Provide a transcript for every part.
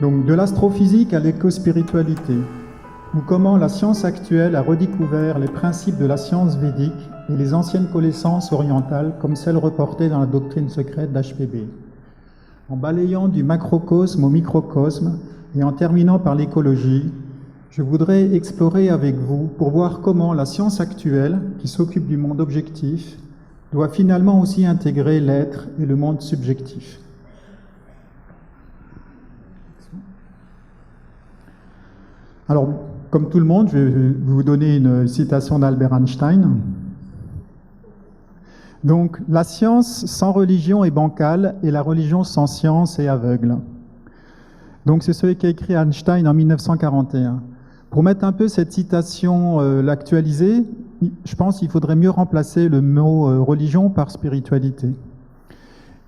Donc, de l'astrophysique à l'écospiritualité, ou comment la science actuelle a redécouvert les principes de la science védique et les anciennes connaissances orientales comme celles reportées dans la doctrine secrète d'HPB. En balayant du macrocosme au microcosme et en terminant par l'écologie, je voudrais explorer avec vous pour voir comment la science actuelle, qui s'occupe du monde objectif, doit finalement aussi intégrer l'être et le monde subjectif. Alors, comme tout le monde, je vais vous donner une citation d'Albert Einstein. Donc, la science sans religion est bancale et la religion sans science est aveugle. Donc, c'est ce qu'a écrit Einstein en 1941. Pour mettre un peu cette citation, l'actualiser, je pense qu'il faudrait mieux remplacer le mot religion par spiritualité.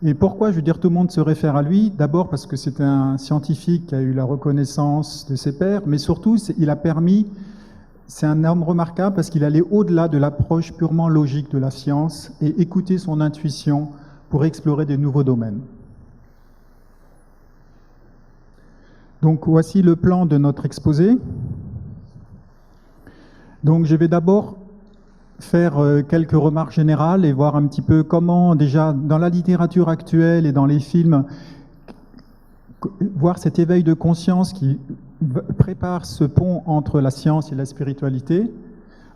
Et pourquoi, je veux dire, tout le monde se réfère à lui? D'abord parce que c'est un scientifique qui a eu la reconnaissance de ses pairs, mais surtout, il a permis, c'est un homme remarquable parce qu'il allait au-delà de l'approche purement logique de la science et écouter son intuition pour explorer de nouveaux domaines. Donc, voici le plan de notre exposé. Donc, je vais d'abord faire quelques remarques générales et voir un petit peu comment, déjà, dans la littérature actuelle et dans les films, voir cet éveil de conscience qui prépare ce pont entre la science et la spiritualité.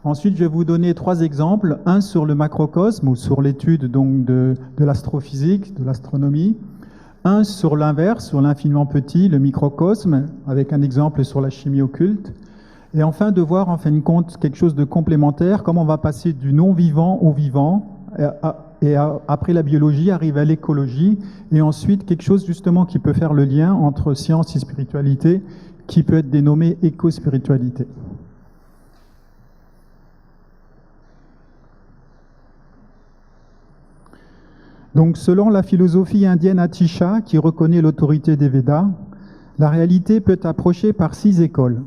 Ensuite, je vais vous donner 3 exemples, un sur le macrocosme, ou sur l'étude donc de l'astrophysique, de l'astronomie, un sur l'inverse, sur l'infiniment petit, le microcosme, avec un exemple sur la chimie occulte, et enfin de voir en fin de compte quelque chose de complémentaire, comment on va passer du non-vivant au vivant, et après la biologie arrive à l'écologie, et ensuite quelque chose justement qui peut faire le lien entre science et spiritualité, qui peut être dénommé éco-spiritualité. Donc selon la philosophie indienne Atisha, qui reconnaît l'autorité des Védas, la réalité peut être approchée par 6 écoles.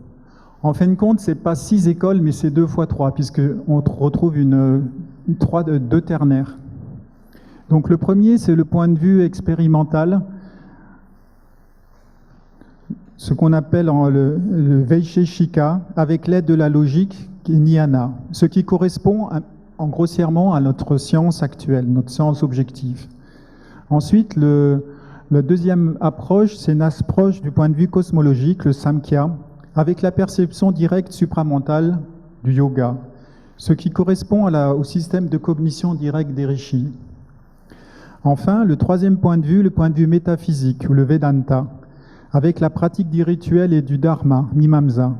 En fin de compte, ce n'est pas 6 écoles, mais c'est 2 fois 3, puisqu'on retrouve 2 ternaires. Donc le premier, c'est le point de vue expérimental, ce qu'on appelle le Vaisheshika, avec l'aide de la logique, qui est Jnana, ce qui correspond grossièrement à notre science actuelle, notre science objective. Ensuite, la deuxième approche, c'est une approche du point de vue cosmologique, le Samkhya, avec la perception directe supramentale du yoga, ce qui correspond au système de cognition directe des rishis. Enfin, le troisième point de vue, le point de vue métaphysique, ou le Vedanta, avec la pratique du rituel et du dharma, Mimamsa.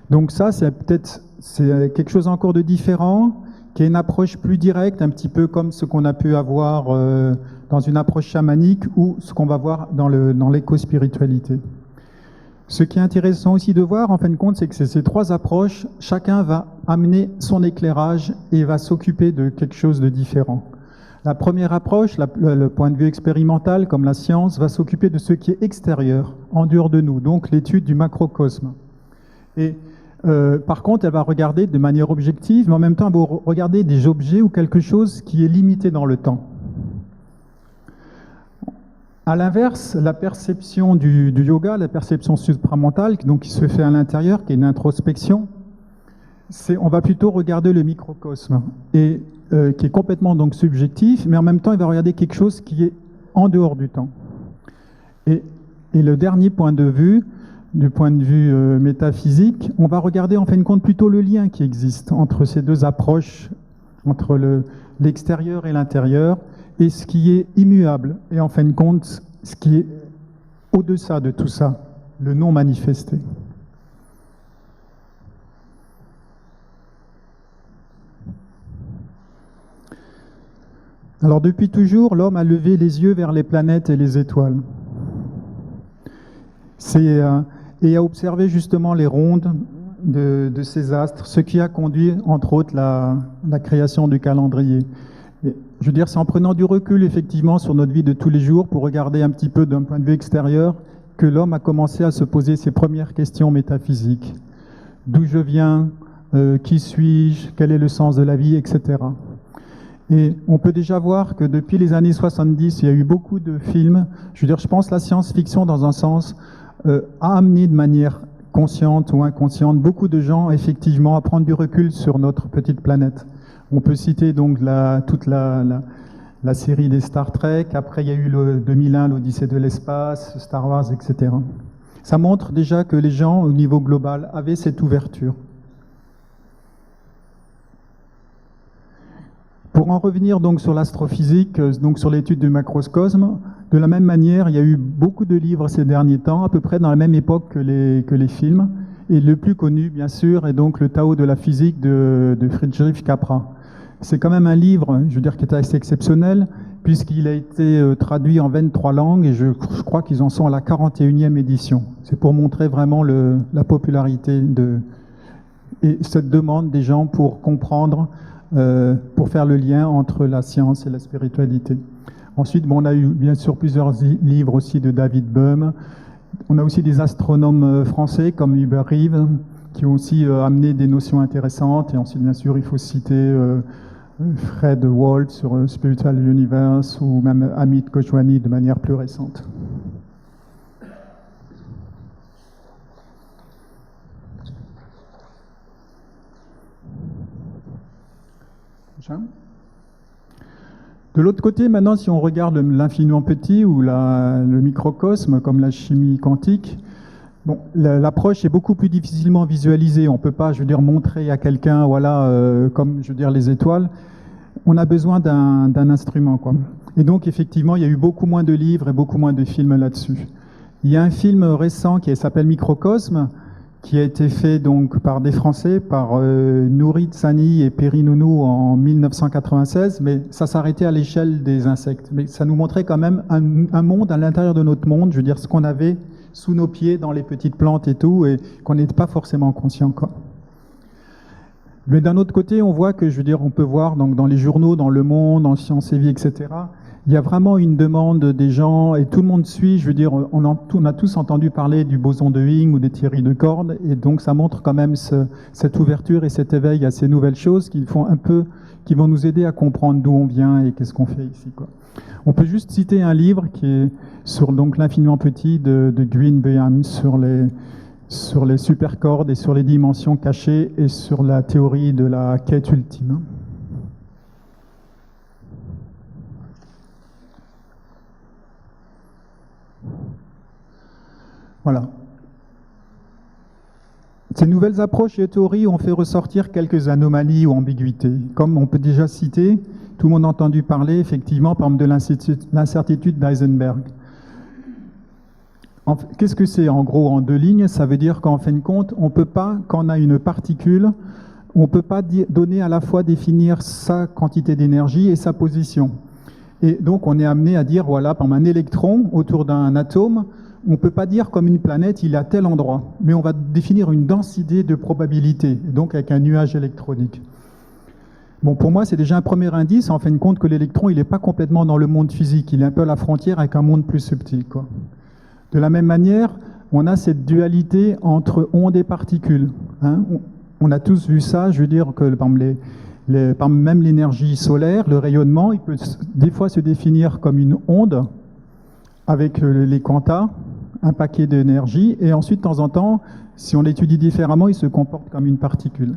Donc ça, c'est quelque chose encore de différent, qui est une approche plus directe, un petit peu comme ce qu'on a pu avoir dans une approche chamanique ou ce qu'on va voir dans l'éco-spiritualité. Ce qui est intéressant aussi de voir, en fin de compte, c'est que ces 3 approches, chacun va amener son éclairage et va s'occuper de quelque chose de différent. La première approche, le point de vue expérimental, comme la science, va s'occuper de ce qui est extérieur, en dehors de nous, donc l'étude du macrocosme. Et par contre, elle va regarder de manière objective, mais en même temps, elle va regarder des objets ou quelque chose qui est limité dans le temps. À l'inverse, la perception du yoga, la perception supramentale, donc qui se fait à l'intérieur, qui est une introspection, on va plutôt regarder le microcosme, et qui est complètement donc subjectif, mais en même temps, il va regarder quelque chose qui est en dehors du temps. Et le dernier point de vue, du point de vue métaphysique, on va regarder en fin de compte plutôt le lien qui existe entre ces 2 approches, entre l'extérieur et l'intérieur, et ce qui est immuable, et en fin de compte, ce qui est au-delà de tout ça, le non manifesté. Alors depuis toujours, l'homme a levé les yeux vers les planètes et les étoiles. Et a observé justement les rondes de ces astres, ce qui a conduit, entre autres, la création du calendrier. Je veux dire, c'est en prenant du recul, effectivement, sur notre vie de tous les jours, pour regarder un petit peu d'un point de vue extérieur, que l'homme a commencé à se poser ses premières questions métaphysiques. D'où je viens, qui suis-je, quel est le sens de la vie, etc. Et on peut déjà voir que depuis les années 70, il y a eu beaucoup de films. Je veux dire, je pense que la science-fiction, dans un sens, a amené de manière consciente ou inconsciente beaucoup de gens, effectivement, à prendre du recul sur notre petite planète. On peut citer donc toute la série des Star Trek. Après, il y a eu le 2001, l'Odyssée de l'espace, Star Wars, etc. Ça montre déjà que les gens, au niveau global, avaient cette ouverture. Pour en revenir donc sur l'astrophysique, donc sur l'étude du macrocosme, de la même manière, il y a eu beaucoup de livres ces derniers temps, à peu près dans la même époque que les films. Et le plus connu, bien sûr, est donc le Tao de la physique de Friedrich Capra. C'est quand même un livre, je veux dire, qui est assez exceptionnel, puisqu'il a été traduit en 23 langues, et je crois qu'ils en sont à la 41e édition. C'est pour montrer vraiment la popularité et cette demande des gens pour comprendre, pour faire le lien entre la science et la spiritualité. Ensuite, on a eu bien sûr plusieurs livres aussi de David Bohm. On a aussi des astronomes français comme Hubert Reeves qui ont aussi amené des notions intéressantes. Et ensuite, bien sûr, il faut citer Fred Walt sur Spiritual Universe ou même Amit Goswami de manière plus récente. De l'autre côté, maintenant, si on regarde l'infiniment petit ou le microcosme, comme la chimie quantique, bon, l'approche est beaucoup plus difficilement visualisée. On ne peut pas, je veux dire, montrer à quelqu'un, voilà, comme, je veux dire, les étoiles. On a besoin d'un instrument, quoi. Et donc, effectivement, il y a eu beaucoup moins de livres et beaucoup moins de films là-dessus. Il y a un film récent qui s'appelle Microcosme, qui a été fait donc par des Français, par Nouri Tsani et Perry Nounou en 1996, mais ça s'arrêtait à l'échelle des insectes. Mais ça nous montrait quand même un monde à l'intérieur de notre monde, je veux dire ce qu'on avait sous nos pieds dans les petites plantes et tout, et qu'on n'était pas forcément conscient, quoi. Mais d'un autre côté, on voit que, je veux dire, on peut voir donc, dans les journaux, dans Le Monde, dans Science et Vie, etc., il y a vraiment une demande des gens, et tout le monde suit, je veux dire, on a tous entendu parler du boson de Higgs ou des théories de cordes, et donc ça montre quand même cette ouverture et cet éveil à ces nouvelles choses qui vont nous aider à comprendre d'où on vient et qu'est-ce qu'on fait ici, quoi. On peut juste citer un livre qui est sur donc l'infiniment petit de Greenbaum sur les supercordes et sur les dimensions cachées et sur la théorie de la quête ultime. Voilà. Ces nouvelles approches et théories ont fait ressortir quelques anomalies ou ambiguïtés. Comme on peut déjà citer, tout le monde a entendu parler effectivement par exemple de l'incertitude d'Heisenberg. Qu'est-ce que c'est en gros en deux lignes? Ça veut dire qu'en fin de compte, on peut pas, quand on a une particule, on ne peut pas donner à la fois définir sa quantité d'énergie et sa position. Et donc on est amené à dire, voilà, par un électron autour d'un atome, on ne peut pas dire comme une planète, il est à tel endroit, mais on va définir une densité de probabilité, donc avec un nuage électronique. Bon, pour moi, c'est déjà un premier indice, en fin de compte, que l'électron, il n'est pas complètement dans le monde physique, il est un peu à la frontière avec un monde plus subtil, quoi. De la même manière, on a cette dualité entre ondes et particules, hein. On a tous vu ça, je veux dire que par exemple, même l'énergie solaire, le rayonnement, il peut des fois se définir comme une onde avec les quantas, un paquet d'énergie, et ensuite, de temps en temps, si on l'étudie différemment, il se comporte comme une particule.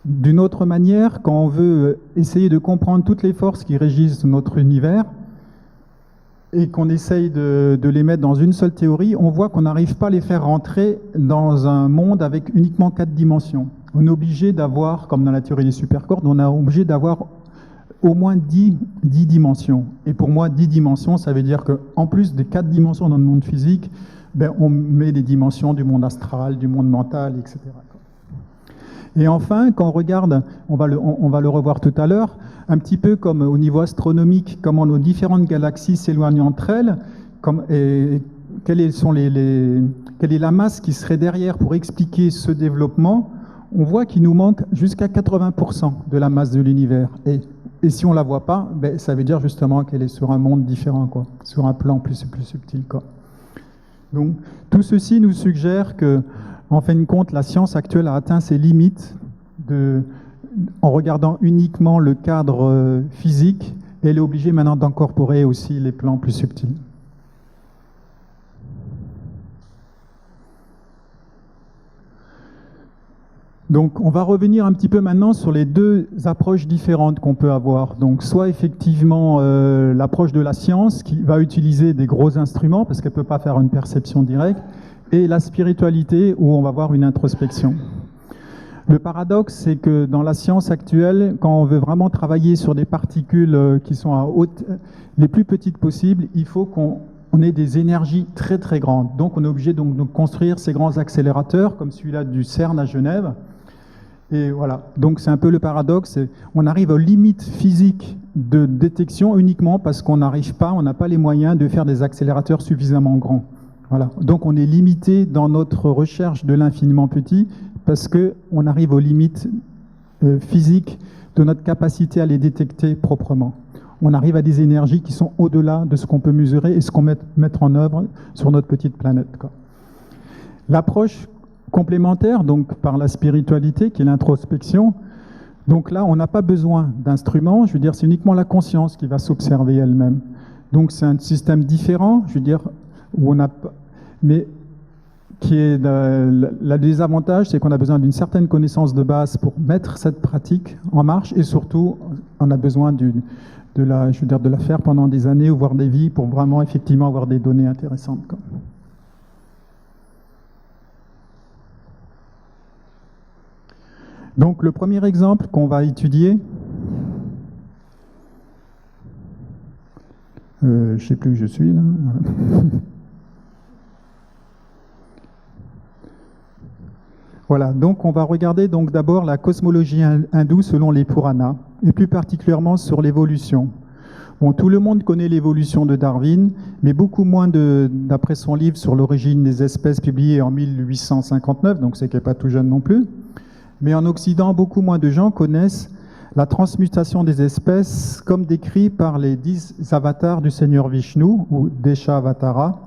D'une autre manière, quand on veut essayer de comprendre toutes les forces qui régissent notre univers, et qu'on essaye de les mettre dans une seule théorie, on voit qu'on n'arrive pas à les faire rentrer dans un monde avec uniquement 4 dimensions. On est obligé d'avoir, comme dans la théorie des supercordes, on est obligé d'avoir au moins 10 dimensions. Et pour moi, 10 dimensions, ça veut dire qu'en plus des 4 dimensions dans le monde physique, on met des dimensions du monde astral, du monde mental, etc. Et enfin, quand on regarde, on va le revoir tout à l'heure, un petit peu comme au niveau astronomique, comment nos différentes galaxies s'éloignent entre elles, quelle est la masse qui serait derrière pour expliquer ce développement, on voit qu'il nous manque jusqu'à 80% de la masse de l'univers. Et si on ne la voit pas, ça veut dire justement qu'elle est sur un monde différent, quoi, sur un plan plus subtil, quoi. Donc, tout ceci nous suggère que, en fin de compte, la science actuelle a atteint ses limites en regardant uniquement le cadre physique, elle est obligée maintenant d'incorporer aussi les plans plus subtils. Donc, on va revenir un petit peu maintenant sur les deux approches différentes qu'on peut avoir. Donc, soit effectivement l'approche de la science qui va utiliser des gros instruments parce qu'elle ne peut pas faire une perception directe, et la spiritualité où on va voir une introspection. Le paradoxe, c'est que dans la science actuelle, quand on veut vraiment travailler sur des particules qui sont à haute, les plus petites possibles, il faut qu'on ait des énergies très très grandes. Donc, on est obligé donc de construire ces grands accélérateurs comme celui-là du CERN à Genève. Et voilà, donc c'est un peu le paradoxe, on arrive aux limites physiques de détection uniquement parce qu'on n'arrive pas, on n'a pas les moyens de faire des accélérateurs suffisamment grands. Voilà, donc on est limité dans notre recherche de l'infiniment petit parce qu'on arrive aux limites physiques de notre capacité à les détecter proprement. On arrive à des énergies qui sont au-delà de ce qu'on peut mesurer et ce qu'on mettre en œuvre sur notre petite planète. L'approche complémentaire, donc par la spiritualité, qui est l'introspection. Donc là, on n'a pas besoin d'instruments, je veux dire, c'est uniquement la conscience qui va s'observer elle-même. Donc c'est un système différent, je veux dire, où on a, mais qui est le désavantage, c'est qu'on a besoin d'une certaine connaissance de base pour mettre cette pratique en marche, et surtout, on a besoin de la faire pendant des années ou voire des vies pour vraiment effectivement avoir des données intéressantes. Donc le premier exemple qu'on va étudier, je ne sais plus où je suis là. Voilà, donc on va regarder donc d'abord la cosmologie hindoue selon les Puranas, et plus particulièrement sur l'évolution. Bon, tout le monde connaît l'évolution de Darwin, mais beaucoup moins d'après son livre sur l'origine des espèces publié en 1859, donc c'est qu'elle n'est pas tout jeune non plus. Mais en Occident, beaucoup moins de gens connaissent la transmutation des espèces comme décrit par les 10 avatars du Seigneur Vishnu, ou Deshavatara,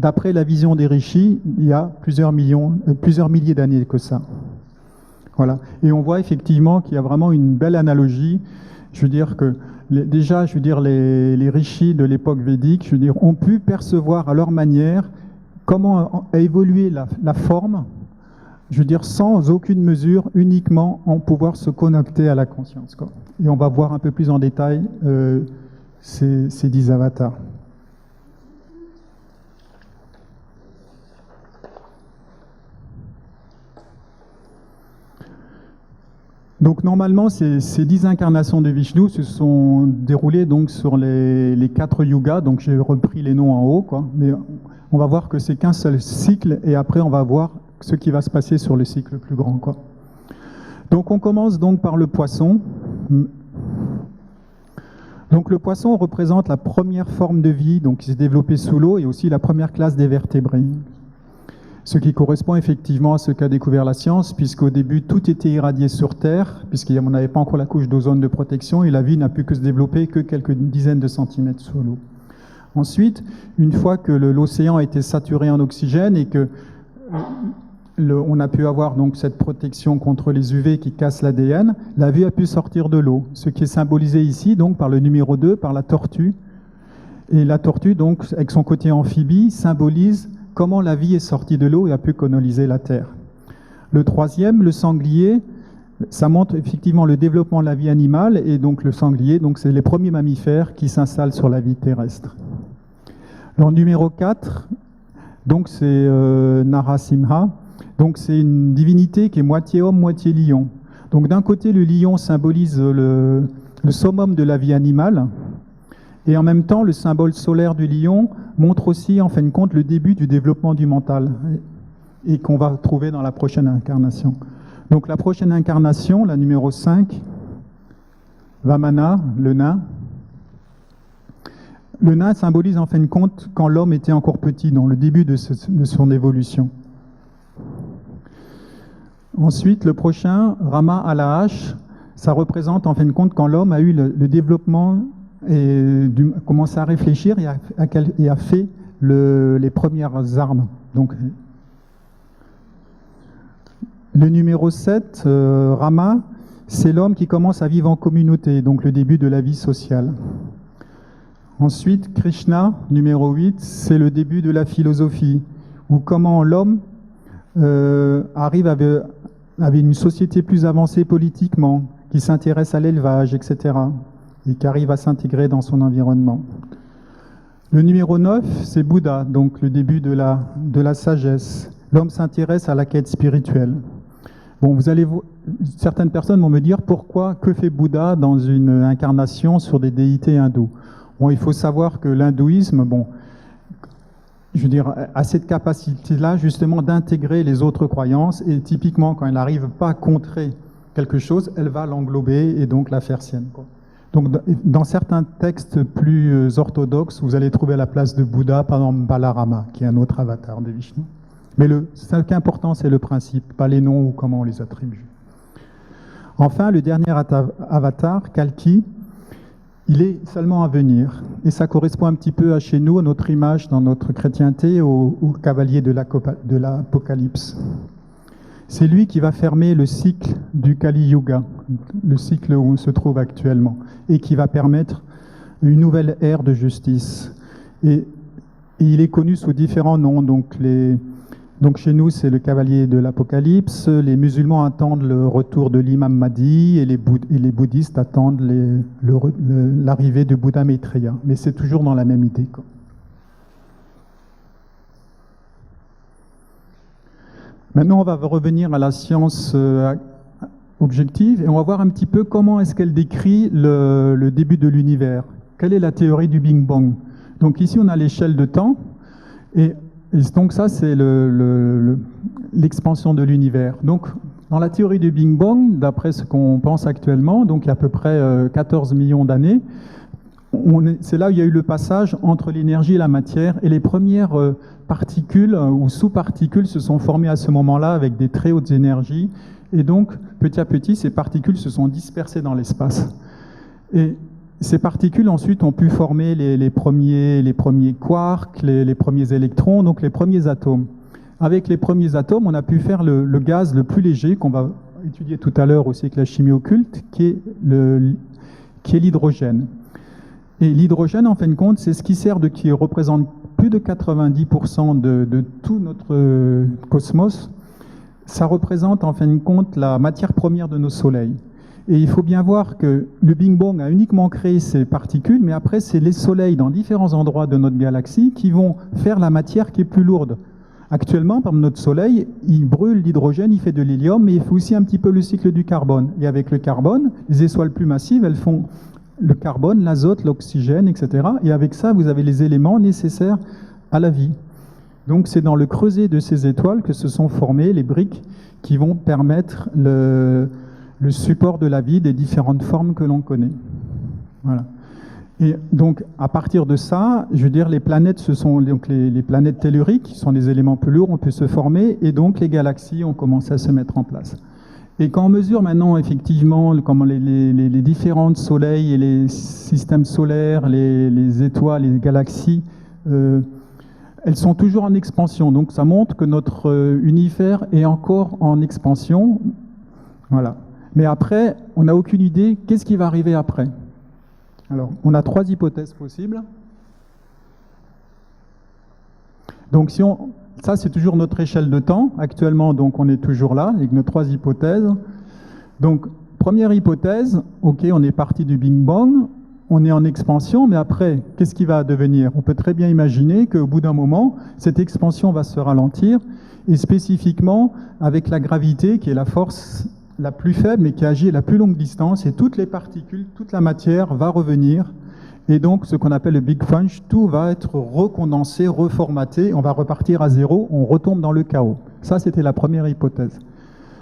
d'après la vision des rishis, il y a plusieurs milliers d'années que ça. Voilà. Et on voit effectivement qu'il y a vraiment une belle analogie. Je veux dire que déjà, les rishis de l'époque védique, je veux dire, ont pu percevoir à leur manière comment a évolué la forme, je veux dire, sans aucune mesure, uniquement en pouvoir se connecter à la conscience. Et on va voir un peu plus en détail ces 10 avatars. Donc normalement, ces 10 incarnations de Vishnu se sont déroulées donc sur les 4 yugas, donc j'ai repris les noms en haut, mais on va voir que c'est qu'un seul cycle, et après on va voir ce qui va se passer sur le cycle plus grand. Donc on commence donc par le poisson. Donc le poisson représente la première forme de vie donc, qui s'est développée sous l'eau et aussi la première classe des vertébrés. Ce qui correspond effectivement à ce qu'a découvert la science, puisqu'au début tout était irradié sur Terre, puisqu'on n'avait pas encore la couche d'ozone de protection, et la vie n'a pu que se développer que quelques dizaines de centimètres sous l'eau. Ensuite, une fois que l'océan a été saturé en oxygène et que on a pu avoir donc cette protection contre les UV qui cassent l'ADN, la vie a pu sortir de l'eau, ce qui est symbolisé ici donc par le numéro 2, par la tortue. Et la tortue, donc, avec son côté amphibie, symbolise comment la vie est sortie de l'eau et a pu coloniser la Terre. Le troisième, le sanglier, ça montre effectivement le développement de la vie animale, et donc le sanglier, donc c'est les premiers mammifères qui s'installent sur la vie terrestre. Le numéro 4, donc c'est Narasimha. Donc c'est une divinité qui est moitié homme, moitié lion. Donc d'un côté, le lion symbolise le summum de la vie animale, et en même temps, le symbole solaire du lion montre aussi, en fin de compte, le début du développement du mental, et qu'on va trouver dans la prochaine incarnation. Donc la prochaine incarnation, la numéro 5, Vamana, le nain. Le nain symbolise en fin de compte quand l'homme était encore petit, dans le début de son évolution. Ensuite, le prochain, Rama à la hache, ça représente en fin de compte quand l'homme a eu le développement et commencé à réfléchir et a fait les premières armes. Donc, le numéro 7, Rama, c'est l'homme qui commence à vivre en communauté, donc le début de la vie sociale. Ensuite, Krishna, numéro 8, c'est le début de la philosophie, ou comment l'homme arrive avec une société plus avancée politiquement, qui s'intéresse à l'élevage, etc., et qui arrive à s'intégrer dans son environnement. Le numéro 9, c'est Bouddha, donc le début de la sagesse. L'homme s'intéresse à la quête spirituelle. Bon, certaines personnes vont me dire pourquoi, que fait Bouddha dans une incarnation sur des déités hindoues? Bon, il faut savoir que l'hindouisme, je veux dire, a cette capacité-là justement d'intégrer les autres croyances, et typiquement quand elle n'arrive pas à contrer quelque chose, elle va l'englober et donc la faire sienne, quoi. Donc dans certains textes plus orthodoxes, vous allez trouver à la place de Bouddha, par exemple, Balarama, qui est un autre avatar de Vishnu. Mais ce qui est important, c'est le principe, pas les noms ou comment on les attribue. Enfin, le dernier avatar, Kalki, il est seulement à venir. Et ça correspond un petit peu à chez nous, à notre image dans notre chrétienté, au cavalier de l'Apocalypse. C'est lui qui va fermer le cycle du Kali Yuga, le cycle où on se trouve actuellement, et qui va permettre une nouvelle ère de justice. Et il est connu sous différents noms. Donc chez nous, c'est le cavalier de l'Apocalypse. Les musulmans attendent le retour de l'imam Mahdi, et les bouddhistes attendent l'arrivée de Bouddha Maitreya. Mais c'est toujours dans la même idée, quoi. Maintenant, on va revenir à la science objective et on va voir un petit peu comment est-ce qu'elle décrit le début de l'univers. Quelle est la théorie du Big Bang? Donc ici, on a l'échelle de temps et donc ça, c'est l'expansion de l'univers. Donc, dans la théorie du Big Bang, d'après ce qu'on pense actuellement, donc il y a à peu près 14 millions d'années, c'est là où il y a eu le passage entre l'énergie et la matière, et les premières particules ou sous-particules se sont formées à ce moment-là avec des très hautes énergies, et donc petit à petit ces particules se sont dispersées dans l'espace. Et ces particules ensuite ont pu former les premiers quarks, les premiers électrons, donc les premiers atomes. Avec les premiers atomes, on a pu faire le gaz le plus léger qu'on va étudier tout à l'heure aussi avec la chimie occulte, qui est l'hydrogène. Et l'hydrogène, en fin de compte, c'est ce qui représente plus de 90% de tout notre cosmos. Ça représente, en fin de compte, la matière première de nos soleils. Et il faut bien voir que le Big Bang a uniquement créé ces particules, mais après, c'est les soleils dans différents endroits de notre galaxie qui vont faire la matière qui est plus lourde. Actuellement, par notre soleil, il brûle l'hydrogène, il fait de l'hélium, mais il fait aussi un petit peu le cycle du carbone. Et avec le carbone, les étoiles plus massives, elles font le carbone, l'azote, l'oxygène, etc. Et avec ça, vous avez les éléments nécessaires à la vie. Donc c'est dans le creuset de ces étoiles que se sont formées les briques qui vont permettre le support de la vie des différentes formes que l'on connaît. Voilà. Et donc à partir de ça, je veux dire, les planètes, ce sont donc les planètes telluriques, qui sont des éléments plus lourds, ont pu se former, et donc les galaxies ont commencé à se mettre en place. Et quand on mesure maintenant effectivement comment les différents soleils et les systèmes solaires, les étoiles, les galaxies, elles sont toujours en expansion. Donc ça montre que notre univers est encore en expansion. Voilà. Mais après, on n'a aucune idée qu'est-ce qui va arriver après. Alors, on a 3 hypothèses possibles. Donc ça, c'est toujours notre échelle de temps. Actuellement, donc, on est toujours là, avec nos 3 hypothèses. Donc, première hypothèse, OK, on est parti du Big Bang, on est en expansion, mais après, qu'est-ce qui va devenir? On peut très bien imaginer qu'au bout d'un moment, cette expansion va se ralentir, et spécifiquement avec la gravité, qui est la force la plus faible, mais qui agit à la plus longue distance, et toutes les particules, toute la matière va revenir. Et donc, ce qu'on appelle le Big Crunch, tout va être recondensé, reformaté, on va repartir à zéro, on retombe dans le chaos. Ça, c'était la première hypothèse.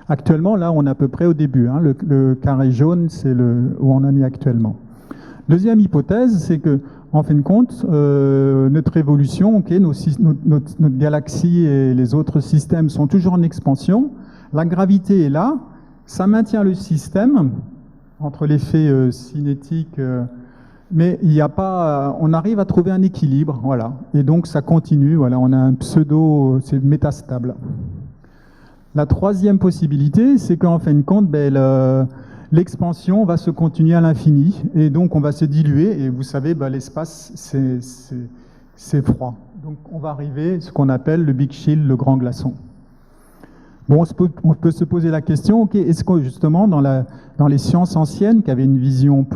Actuellement, là, on est à peu près au début. Hein. Le carré jaune, c'est où on en est actuellement. Deuxième hypothèse, c'est que, en fin de compte, notre évolution, okay, notre galaxie et les autres systèmes sont toujours en expansion. La gravité est là, ça maintient le système entre l'effet cinétique. Mais il n'y a pas, on arrive à trouver un équilibre, voilà. Et donc ça continue, voilà, on a un pseudo, c'est métastable. La troisième possibilité, c'est qu'en fin de compte, l'expansion va se continuer à l'infini, et donc on va se diluer, et vous savez, l'espace, c'est froid. Donc on va arriver à ce qu'on appelle le Big Chill, le grand glaçon. Bon, on peut se poser la question, ok, est-ce que justement dans les sciences anciennes, qui avaient une vision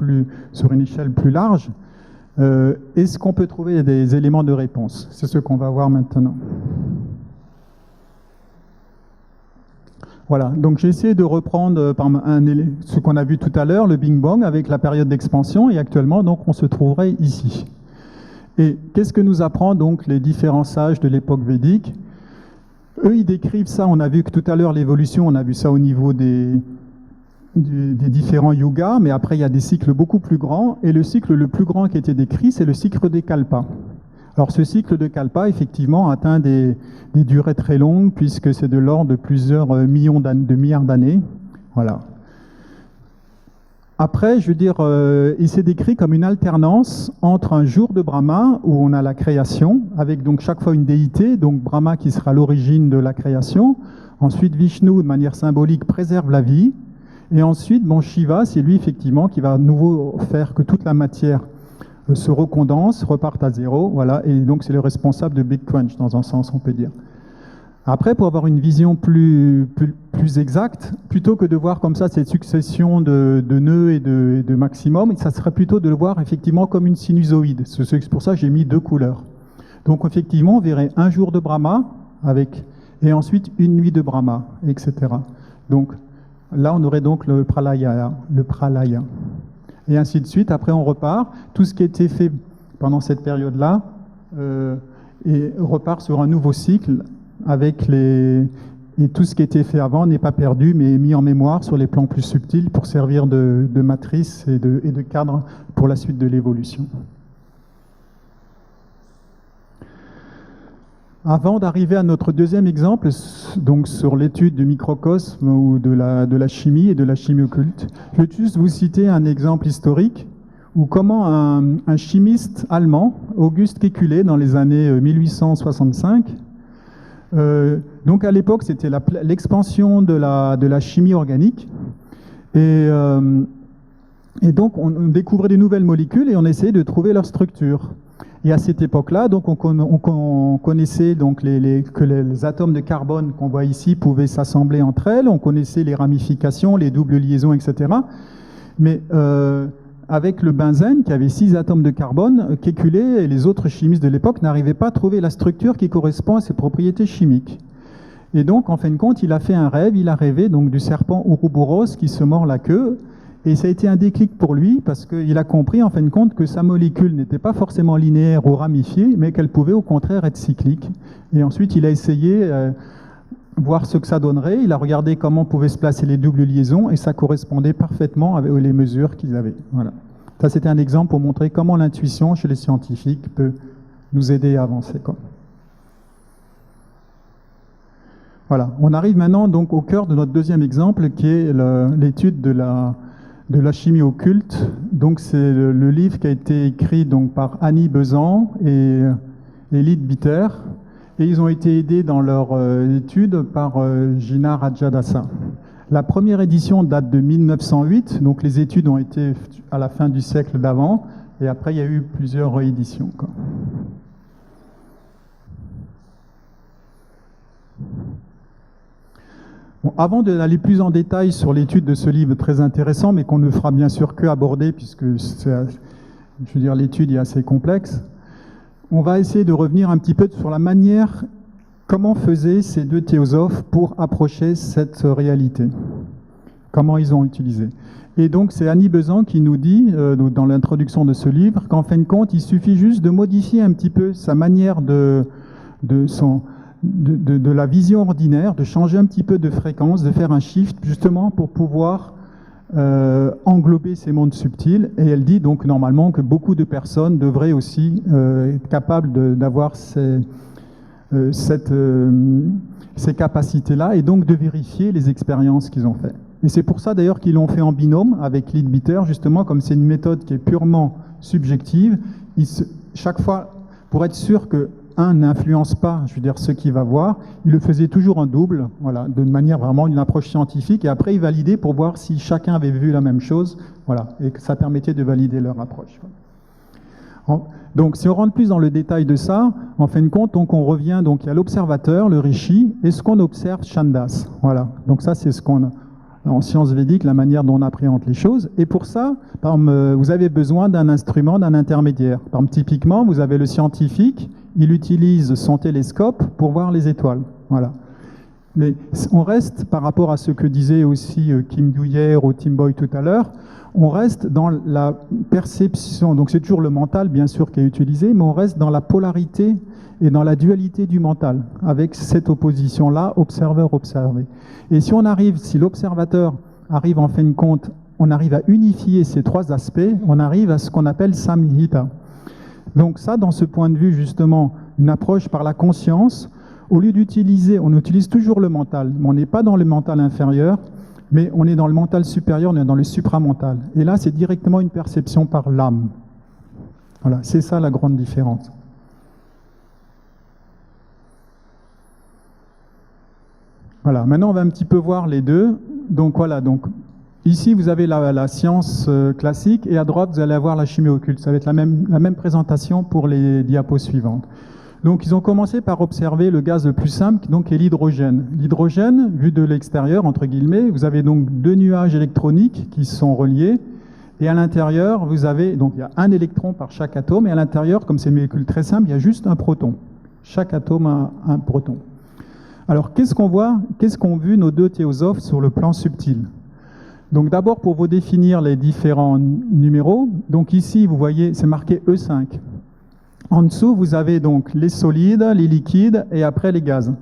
sur une échelle plus large, est-ce qu'on peut trouver des éléments de réponse? C'est ce qu'on va voir maintenant. Voilà, donc j'ai essayé de reprendre ce qu'on a vu tout à l'heure, le Big Bang, avec la période d'expansion, et actuellement, donc, on se trouverait ici. Et qu'est-ce que nous apprend donc les différents sages de l'époque védique? Eux, ils décrivent ça, on a vu que tout à l'heure l'évolution, on a vu ça au niveau des différents yugas, mais après il y a des cycles beaucoup plus grands, et le cycle le plus grand qui a été décrit, c'est le cycle des kalpas. Alors ce cycle de kalpa, effectivement, atteint des durées très longues, puisque c'est de l'ordre de plusieurs milliards d'années. Voilà. Après, je veux dire, il s'est décrit comme une alternance entre un jour de Brahma, où on a la création, avec donc chaque fois une déité, donc Brahma qui sera l'origine de la création. Ensuite, Vishnu, de manière symbolique, préserve la vie. Et ensuite, Shiva, c'est lui, effectivement, qui va à nouveau faire que toute la matière se recondense, reparte à zéro, voilà, et donc c'est le responsable de Big Crunch, dans un sens, on peut dire. Après, pour avoir une vision plus exacte, plutôt que de voir comme ça cette succession de nœuds et de maximums, ça serait plutôt de le voir effectivement comme une sinusoïde. C'est pour ça que j'ai mis 2 couleurs. Donc effectivement, on verrait un jour de Brahma, et ensuite une nuit de Brahma, etc. Donc là, on aurait donc le pralaya. Et ainsi de suite. Après, on repart. Tout ce qui a été fait pendant cette période-là et repart sur un nouveau cycle et tout ce qui a été fait avant n'est pas perdu, mais mis en mémoire sur les plans plus subtils pour servir de matrice et de cadre pour la suite de l'évolution. Avant d'arriver à notre deuxième exemple, donc sur l'étude du microcosme ou de la chimie et de la chimie occulte, je vais juste vous citer un exemple historique où comment un chimiste allemand, August Kekulé, dans les années 1865, donc à l'époque c'était l'expansion de la chimie organique, et donc on découvrait des nouvelles molécules et on essayait de trouver leur structure. Et à cette époque-là, donc on connaissait donc que les atomes de carbone qu'on voit ici pouvaient s'assembler entre elles, on connaissait les ramifications, les doubles liaisons, etc. Mais avec le benzène, qui avait 6 atomes de carbone, Kekulé et les autres chimistes de l'époque n'arrivaient pas à trouver la structure qui correspond à ses propriétés chimiques. Et donc, en fin de compte, il a fait un rêve, il a rêvé donc du serpent Ouroboros qui se mord la queue. Et ça a été un déclic pour lui, parce qu'il a compris en fin de compte que sa molécule n'était pas forcément linéaire ou ramifiée, mais qu'elle pouvait au contraire être cyclique. Et ensuite, il a essayé voir ce que ça donnerait, il a regardé comment pouvaient se placer les doubles liaisons, et ça correspondait parfaitement avec les mesures qu'ils avaient. Voilà. Ça, c'était un exemple pour montrer comment l'intuition chez les scientifiques peut nous aider à avancer, quoi. Voilà. On arrive maintenant donc au cœur de notre deuxième exemple, qui est l'étude de la chimie occulte. Donc c'est le livre qui a été écrit donc par Annie Besant et Leadbeater, et ils ont été aidés dans leur étude par Gina Rajadasa. La première édition date de 1908, donc les études ont été à la fin du siècle d'avant, et après il y a eu plusieurs rééditions, quoi. Bon, avant d'aller plus en détail sur l'étude de ce livre très intéressant, mais qu'on ne fera bien sûr que aborder, puisque l'étude est assez complexe, on va essayer de revenir un petit peu sur la manière, comment faisaient ces deux théosophes pour approcher cette réalité, comment ils ont utilisé. Et donc c'est Annie Besant qui nous dit, dans l'introduction de ce livre, qu'en fin de compte, il suffit juste de modifier un petit peu sa manière de la vision ordinaire, de changer un petit peu de fréquence, de faire un shift justement pour pouvoir englober ces mondes subtils. Et elle dit donc normalement que beaucoup de personnes devraient aussi être capables d'avoir ces capacités-là et donc de vérifier les expériences qu'ils ont faites. Et c'est pour ça d'ailleurs qu'ils l'ont fait en binôme avec Leadbeater, justement comme c'est une méthode qui est purement subjective, chaque fois, pour être sûr que un n'influence pas, je veux dire, ce qu'il va voir. Il le faisait toujours en double, voilà, de manière vraiment une approche scientifique. Et après, il validait pour voir si chacun avait vu la même chose, voilà, et que ça permettait de valider leur approche. Donc, si on rentre plus dans le détail de ça, en fin de compte, donc on revient, donc il y a l'observateur, le rishi, et ce qu'on observe, Chandas. Voilà. Donc ça, c'est ce qu'on a en sciences védiques, la manière dont on appréhende les choses. Et pour ça, par exemple, vous avez besoin d'un instrument, d'un intermédiaire. Par exemple, typiquement, vous avez le scientifique, il utilise son télescope pour voir les étoiles. Voilà. Mais on reste, par rapport à ce que disait aussi Kim Douyer ou Tim Boy tout à l'heure, on reste dans la perception, donc c'est toujours le mental bien sûr qui est utilisé, mais on reste dans la polarité et dans la dualité du mental, avec cette opposition-là, observeur-observé. Et si on arrive, si l'observateur arrive en fin de compte, on arrive à unifier ces trois aspects, on arrive à ce qu'on appelle samhita. Donc ça, dans ce point de vue justement, une approche par la conscience, au lieu d'utiliser, on utilise toujours le mental, mais on n'est pas dans le mental inférieur, mais on est dans le mental supérieur, on est dans le supramental. Et là, c'est directement une perception par l'âme. Voilà, c'est ça la grande différence. Voilà, maintenant on va un petit peu voir les deux. Donc voilà, donc ici vous avez la science classique et à droite vous allez avoir la chimie occulte. Ça va être la même présentation pour les diapos suivantes. Donc ils ont commencé par observer le gaz le plus simple, donc qui est l'hydrogène. L'hydrogène, vu de l'extérieur, entre guillemets, vous avez donc deux nuages électroniques qui sont reliés. Et à l'intérieur, vous avez, donc il y a un électron par chaque atome, et à l'intérieur, comme c'est une molécule très simple, il y a juste un proton. Chaque atome a un proton. Alors, qu'est-ce qu'on voit, qu'est-ce qu'ont vu nos deux théosophes sur le plan subtil? Donc d'abord, pour vous définir les différents numéros, donc ici, vous voyez, c'est marqué E5. En dessous, vous avez donc les solides, les liquides, et après les gaz.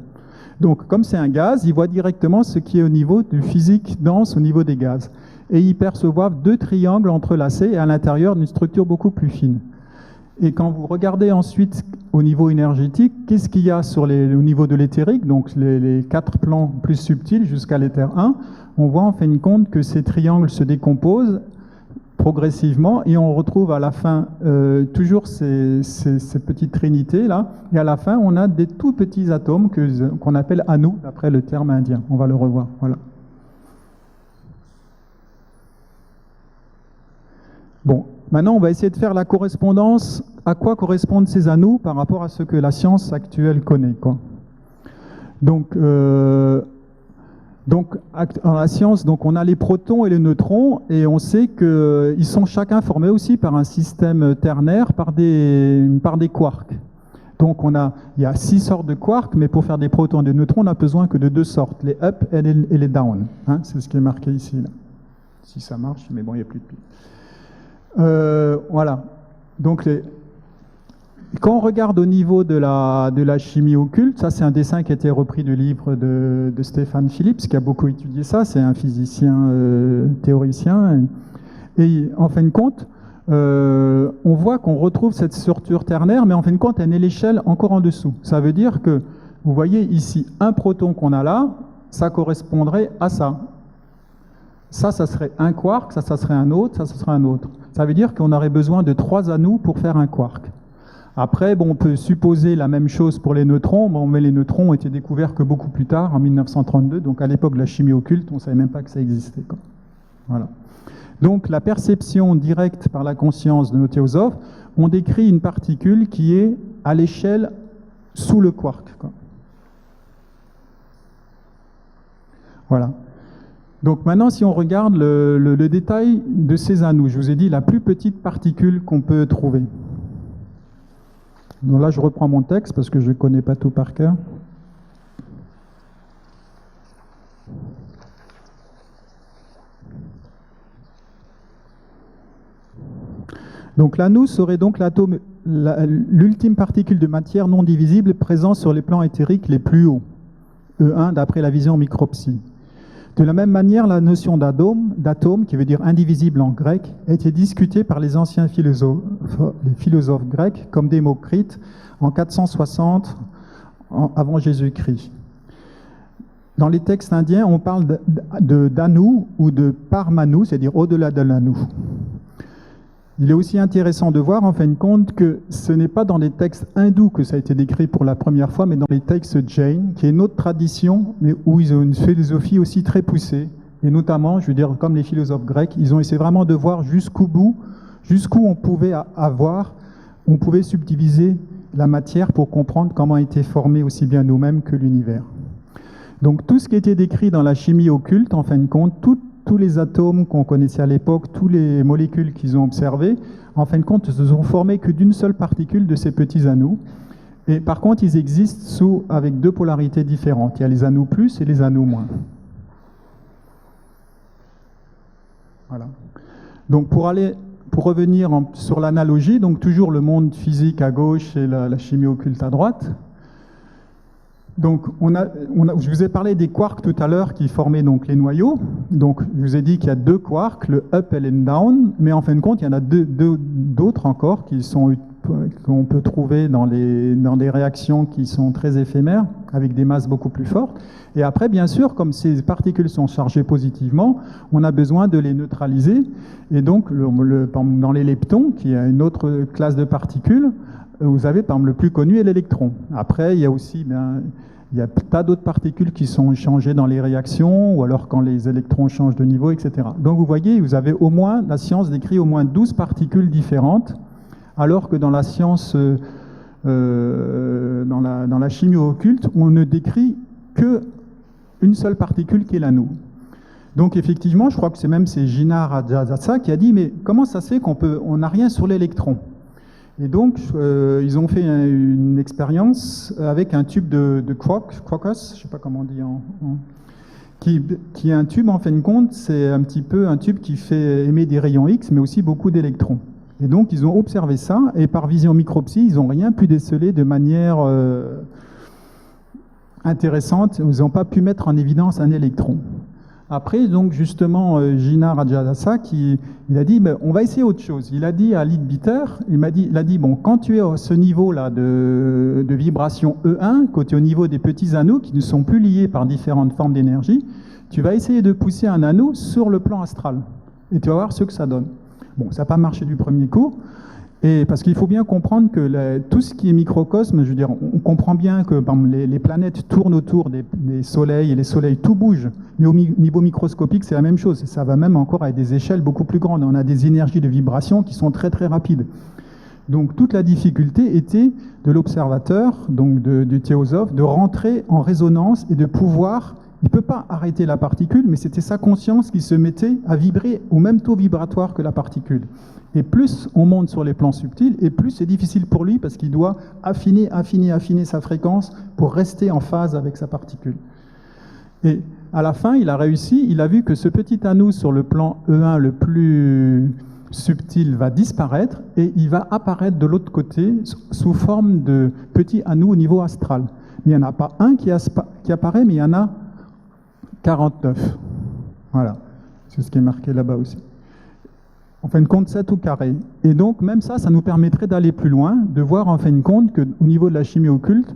Donc, comme c'est un gaz, ils voient directement ce qui est au niveau du physique dense, au niveau des gaz. Et ils perçoivent deux triangles entrelacés, et à l'intérieur, d'une structure beaucoup plus fine. Et quand vous regardez ensuite au niveau énergétique, qu'est-ce qu'il y a au niveau de l'éthérique, donc les quatre plans plus subtils jusqu'à l'éther 1, on voit en fin de compte que ces triangles se décomposent progressivement et on retrouve à la fin toujours ces petites trinités là, et à la fin on a des tout petits atomes qu'on appelle anus, d'après le terme indien. On va le revoir. Voilà. Bon, maintenant on va essayer de faire la correspondance. À quoi correspondent ces anneaux par rapport à ce que la science actuelle connaît, quoi. Donc, dans la science, donc, on a les protons et les neutrons, et on sait qu'ils sont chacun formés aussi par un système ternaire, par des quarks. Donc il y a 6 sortes de quarks, mais pour faire des protons et des neutrons, on n'a besoin que de 2 sortes, les up et les down. Hein, c'est ce qui est marqué ici. Là. Si ça marche, mais bon, il n'y a plus de pile. Voilà. Donc, quand on regarde au niveau de la chimie occulte, ça c'est un dessin qui a été repris du livre de Stéphane Phillips, qui a beaucoup étudié ça, c'est un physicien théoricien. Et en fin de compte, on voit qu'on retrouve cette structure ternaire, mais en fin de compte, elle est l'échelle encore en dessous. Ça veut dire que, vous voyez ici, un proton qu'on a là, ça correspondrait à ça. Ça serait un quark, ça serait un autre, ça serait un autre. Ça veut dire qu'on aurait besoin de 3 anneaux pour faire un quark. Après, bon, on peut supposer la même chose pour les neutrons, bon, mais les neutrons ont été découverts que beaucoup plus tard, en 1932, donc à l'époque de la chimie occulte, on ne savait même pas que ça existait. Quoi. Voilà. Donc la perception directe par la conscience de nos théosophes, on décrit une particule qui est à l'échelle sous le quark. Quoi. Voilà. Donc maintenant, si on regarde le détail de ces anneaux, je vous ai dit la plus petite particule qu'on peut trouver. Donc là, je reprends mon texte parce que je ne connais pas tout par cœur. Donc l'anneau serait donc l'atome, l'ultime particule de matière non divisible présente sur les plans éthériques les plus hauts, E1 d'après la vision micropsie. De la même manière, la notion d'atome, qui veut dire indivisible en grec, a été discutée par les anciens philosophes grecs, comme Démocrite, en 460 avant Jésus-Christ. Dans les textes indiens, on parle d'anu ou de parmanu, c'est-à-dire au-delà de l'anu. il est aussi intéressant de voir en fin de compte que ce n'est pas dans les textes hindous que ça a été décrit pour la première fois, mais dans les textes Jain, qui est une autre tradition, mais où ils ont une philosophie aussi très poussée. Et notamment, je veux dire, comme les philosophes grecs, ils ont essayé vraiment de voir jusqu'où on pouvait on pouvait subdiviser la matière pour comprendre comment était formé aussi bien nous-mêmes que l'univers. Donc tout ce qui était décrit dans la chimie occulte, en fin de compte, tous les atomes qu'on connaissait à l'époque, toutes les molécules qu'ils ont observées, en fin de compte, ne se sont formés que d'une seule particule de ces petits anneaux. Et par contre, ils existent avec deux polarités différentes. Il y a les anneaux plus et les anneaux moins. Voilà. Donc pour revenir sur l'analogie, donc toujours le monde physique à gauche et la chimie occulte à droite. Donc, je vous ai parlé des quarks tout à l'heure qui formaient donc les noyaux. Donc, je vous ai dit qu'il y a deux quarks, le up et le down, mais en fin de compte, il y en a d'autres encore qu'on peut trouver dans des réactions qui sont très éphémères, avec des masses beaucoup plus fortes. Et après, bien sûr, comme ces particules sont chargées positivement, on a besoin de les neutraliser. Et donc, dans les leptons, qui est une autre classe de particules, vous avez, par exemple, le plus connu est l'électron. Après, il y a aussi il y a tas d'autres particules qui sont changées dans les réactions, ou alors quand les électrons changent de niveau, etc. Donc vous voyez, vous avez la science décrit au moins 12 particules différentes, alors que dans la science, dans la chimie occulte, on ne décrit qu'une seule particule qui est l'anneau. Donc effectivement, je crois que c'est Gina Rajasa qui a dit, mais comment ça se fait qu'on n'a rien sur l'électron ? Et donc, ils ont fait une expérience avec un tube de Crocus, je ne sais pas comment on dit, qui est un tube, en fin de compte, c'est un petit peu un tube qui fait émettre des rayons X, mais aussi beaucoup d'électrons. Et donc, ils ont observé ça, et par vision micropsie, ils n'ont rien pu déceler de manière intéressante. Ils n'ont pas pu mettre en évidence un électron. Après, donc, justement, Gina Rajasa, il a dit, on va essayer autre chose. Il a dit à Leadbeater, il a dit, bon, quand tu es à ce niveau-là de vibration E1, quand tu es au niveau des petits anneaux qui ne sont plus liés par différentes formes d'énergie, tu vas essayer de pousser un anneau sur le plan astral. Et tu vas voir ce que ça donne. Bon, ça n'a pas marché du premier coup. Et parce qu'il faut bien comprendre que tout ce qui est microcosme, je veux dire, on comprend bien que les planètes tournent autour des soleils, et les soleils, tout bouge. Mais au niveau microscopique, c'est la même chose. Ça va même encore à des échelles beaucoup plus grandes. On a des énergies de vibration qui sont très très rapides. Donc toute la difficulté était de l'observateur, donc du théosophe, de rentrer en résonance et de pouvoir... Il ne peut pas arrêter la particule, mais c'était sa conscience qui se mettait à vibrer au même taux vibratoire que la particule. Et plus on monte sur les plans subtils, et plus c'est difficile pour lui parce qu'il doit affiner sa fréquence pour rester en phase avec sa particule. Et à la fin, il a réussi, il a vu que ce petit anneau sur le plan E1 le plus subtil va disparaître et il va apparaître de l'autre côté sous forme de petit anneau au niveau astral. Il n'y en a pas un qui apparaît, mais il y en a 49. Voilà, c'est ce qui est marqué là-bas aussi. En fin de compte, 7 au carré. Et donc, même ça nous permettrait d'aller plus loin, de voir en fin de compte qu'au niveau de la chimie occulte,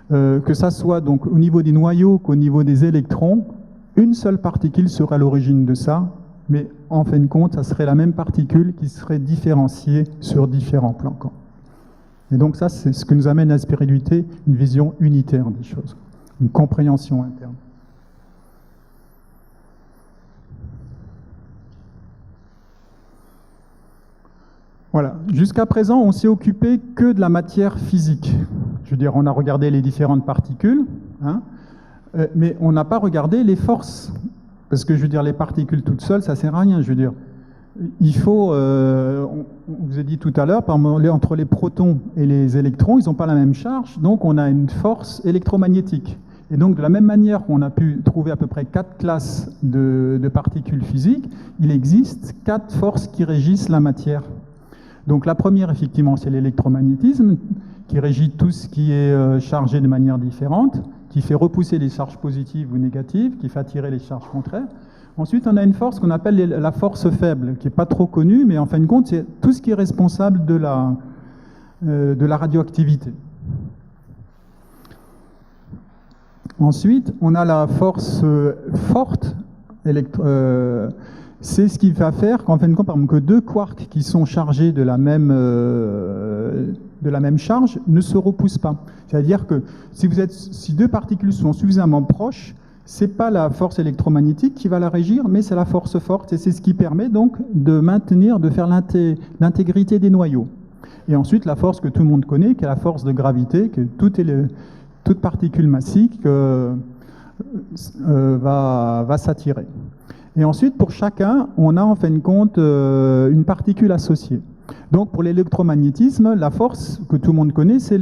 que ça soit donc au niveau des noyaux qu'au niveau des électrons, une seule particule serait à l'origine de ça, mais en fin de compte, ça serait la même particule qui serait différenciée sur différents plans. Et donc ça, c'est ce que nous amène la spiritualité, une vision unitaire des choses, une compréhension interne. Voilà. Jusqu'à présent, on s'est occupé que de la matière physique. Je veux dire, on a regardé les différentes particules, mais on n'a pas regardé les forces. Parce que, je veux dire, les particules toutes seules, ça ne sert à rien. Je veux dire, il faut, on vous a dit tout à l'heure, entre les protons et les électrons, ils n'ont pas la même charge, donc on a une force électromagnétique. Et donc, de la même manière qu'on a pu trouver à peu près 4 classes de particules physiques, il existe 4 forces qui régissent la matière. Donc la première, effectivement, c'est l'électromagnétisme, qui régit tout ce qui est chargé de manière différente, qui fait repousser les charges positives ou négatives, qui fait attirer les charges contraires. Ensuite, on a une force qu'on appelle la force faible, qui n'est pas trop connue, mais en fin de compte, c'est tout ce qui est responsable de la radioactivité. Ensuite, on a la force forte, c'est ce qui va faire qu'en fin de compte, par exemple, que deux quarks qui sont chargés de la même charge ne se repoussent pas. C'est-à-dire que si deux particules sont suffisamment proches, ce n'est pas la force électromagnétique qui va la régir, mais c'est la force forte, et c'est ce qui permet donc de faire l'intégrité des noyaux. Et ensuite, la force que tout le monde connaît, qui est la force de gravité, que toute particule massique va s'attirer. Et ensuite, pour chacun, on a en fin de compte une particule associée. Donc pour l'électromagnétisme, la force que tout le monde connaît, c'est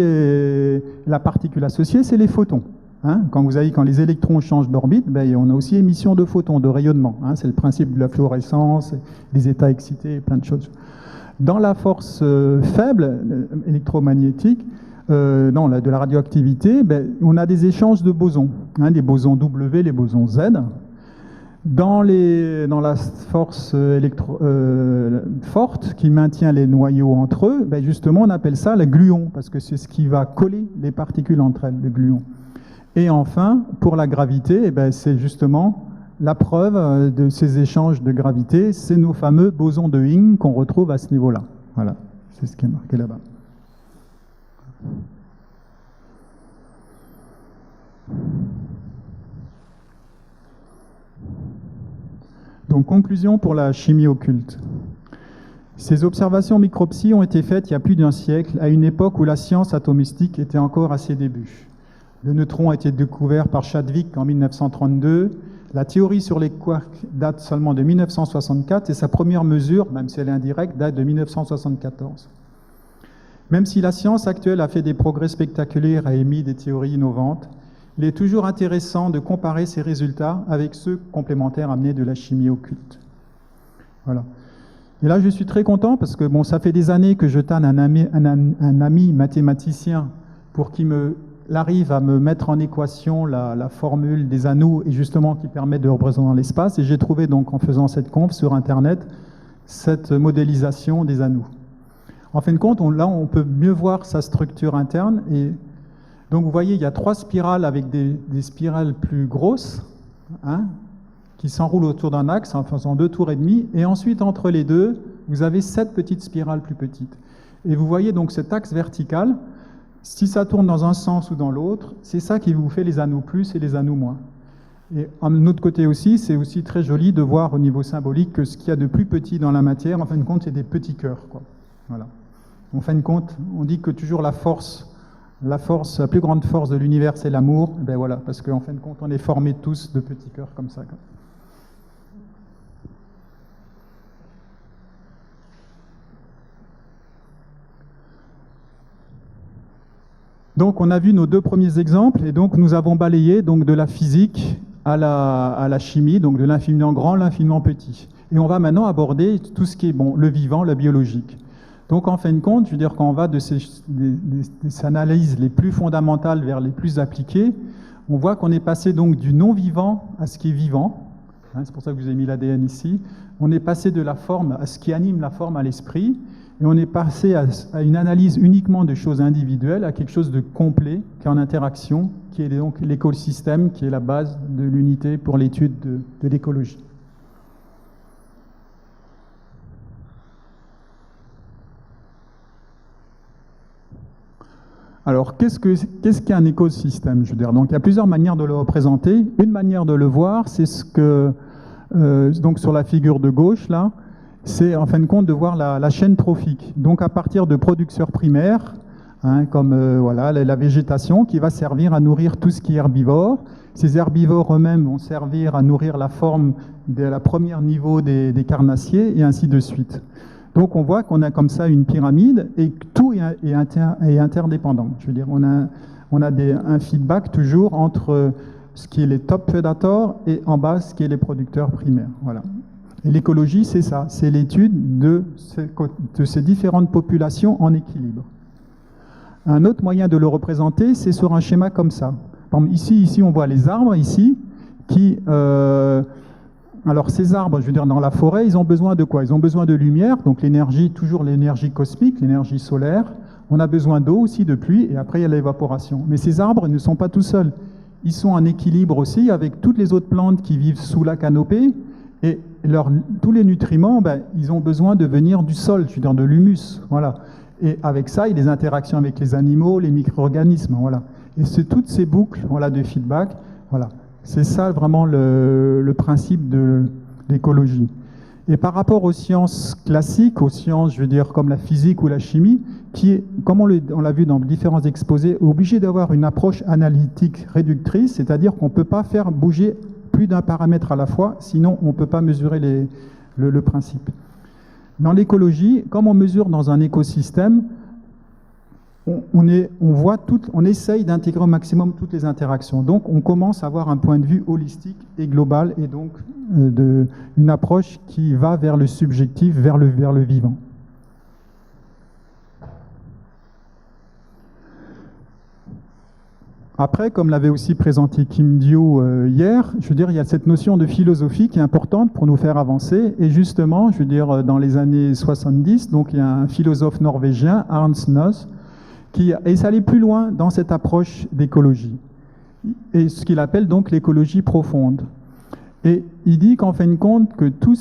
la particule associée, c'est les photons. Hein, quand les électrons changent d'orbite, on a aussi émission de photons, de rayonnement. Hein, c'est le principe de la fluorescence, des états excités, plein de choses. Dans la force faible électromagnétique, de la radioactivité, on a des échanges de bosons, hein, les bosons W, les bosons Z. Dans la force forte qui maintient les noyaux entre eux, justement on appelle ça le gluon, parce que c'est ce qui va coller les particules entre elles, le gluon. Et enfin, pour la gravité, c'est justement la preuve de ces échanges de gravité, c'est nos fameux bosons de Higgs qu'on retrouve à ce niveau-là. Voilà, c'est ce qui est marqué là-bas. Donc, conclusion pour la chimie occulte. Ces observations micropsie ont été faites il y a plus d'un siècle, à une époque où la science atomistique était encore à ses débuts. Le neutron a été découvert par Chadwick en 1932. La théorie sur les quarks date seulement de 1964 et sa première mesure, même si elle est indirecte, date de 1974. Même si la science actuelle a fait des progrès spectaculaires et émis des théories innovantes, il est toujours intéressant de comparer ces résultats avec ceux complémentaires amenés de la chimie occulte. Voilà. Et là, je suis très content parce que ça fait des années que je tanne un ami mathématicien pour qu'il arrive à me mettre en équation la formule des anneaux et justement qui permet de représenter l'espace. Et j'ai trouvé donc en faisant cette conf sur Internet cette modélisation des anneaux. En fin de compte, là on peut mieux voir sa structure interne. Et donc vous voyez, il y a 3 spirales avec des spirales plus grosses, hein, qui s'enroulent autour d'un axe en faisant 2 tours et demi. Et ensuite, entre les deux, vous avez 7 petites spirales plus petites. Et vous voyez donc cet axe vertical. Si ça tourne dans un sens ou dans l'autre, c'est ça qui vous fait les anneaux plus et les anneaux moins. Et d'un autre côté aussi, c'est aussi très joli de voir au niveau symbolique que ce qu'il y a de plus petit dans la matière, en fin de compte, c'est des petits cœurs, quoi. Voilà. En fin de compte, on dit que toujours la plus grande force de l'univers, c'est l'amour. Voilà, parce qu'en fin de compte, on est formés tous de petits cœurs comme ça, quoi. Donc on a vu nos 2 premiers exemples et donc nous avons balayé donc de la physique à la chimie, donc de l'infiniment grand à l'infiniment petit. Et on va maintenant aborder tout ce qui est le vivant, le biologique. Donc en fin de compte, je veux dire, quand on va de ces analyses les plus fondamentales vers les plus appliquées, on voit qu'on est passé donc du non-vivant à ce qui est vivant. Hein, c'est pour ça que vous avez mis l'ADN ici. On est passé de la forme à ce qui anime la forme à l'esprit. Et on est passé à une analyse uniquement de choses individuelles, à quelque chose de complet, qui est en interaction, qui est donc l'écosystème, qui est la base de l'unité pour l'étude de l'écologie. Alors, qu'est-ce qu'un écosystème, je veux dire? Donc, il y a plusieurs manières de le représenter. Une manière de le voir, c'est ce que, donc sur la figure de gauche, là, c'est en fin de compte de voir la chaîne trophique. Donc à partir de producteurs primaires, hein, comme la végétation, qui va servir à nourrir tout ce qui est herbivore. Ces herbivores eux-mêmes vont servir à nourrir la forme de la première niveau des carnassiers, et ainsi de suite. Donc on voit qu'on a comme ça une pyramide, et que tout est interdépendant. Je veux dire, on a un feedback toujours entre ce qui est les top predators et en bas ce qui est les producteurs primaires. Voilà. Et l'écologie, c'est ça, c'est l'étude de ces différentes populations en équilibre. Un autre moyen de le représenter, c'est sur un schéma comme ça. Par exemple, ici, on voit les arbres, ici, qui... alors ces arbres, je veux dire, dans la forêt, ils ont besoin de quoi? Ils ont besoin de lumière, donc l'énergie, toujours l'énergie cosmique, l'énergie solaire. On a besoin d'eau aussi, de pluie, et après il y a l'évaporation. Mais ces arbres ne sont pas tout seuls. Ils sont en équilibre aussi avec toutes les autres plantes qui vivent sous la canopée, et tous les nutriments, ils ont besoin de venir du sol, je veux dire de l'humus. Voilà. Et avec ça, il y a des interactions avec les animaux, les micro-organismes. Voilà. Et c'est toutes ces boucles de feedback. Voilà. C'est ça vraiment le principe de l'écologie. Et par rapport aux sciences classiques, aux sciences, je veux dire, comme la physique ou la chimie, qui est, comme on l'a vu dans différents exposés, obligé d'avoir une approche analytique réductrice, c'est-à-dire qu'on ne peut pas faire bouger plus d'un paramètre à la fois, sinon on ne peut pas mesurer le principe. Dans l'écologie, comme on mesure dans un écosystème, on essaye d'intégrer au maximum toutes les interactions. Donc on commence à avoir un point de vue holistique et global, et donc une approche qui va vers le subjectif, vers le vivant. Après, comme l'avait aussi présenté Kim Dio hier, je veux dire, il y a cette notion de philosophie qui est importante pour nous faire avancer. Et justement, je veux dire, dans les années 70, donc il y a un philosophe norvégien, Ernst Noss, qui est allé plus loin dans cette approche d'écologie, et ce qu'il appelle donc l'écologie profonde. Et il dit qu'en fin de compte, que tout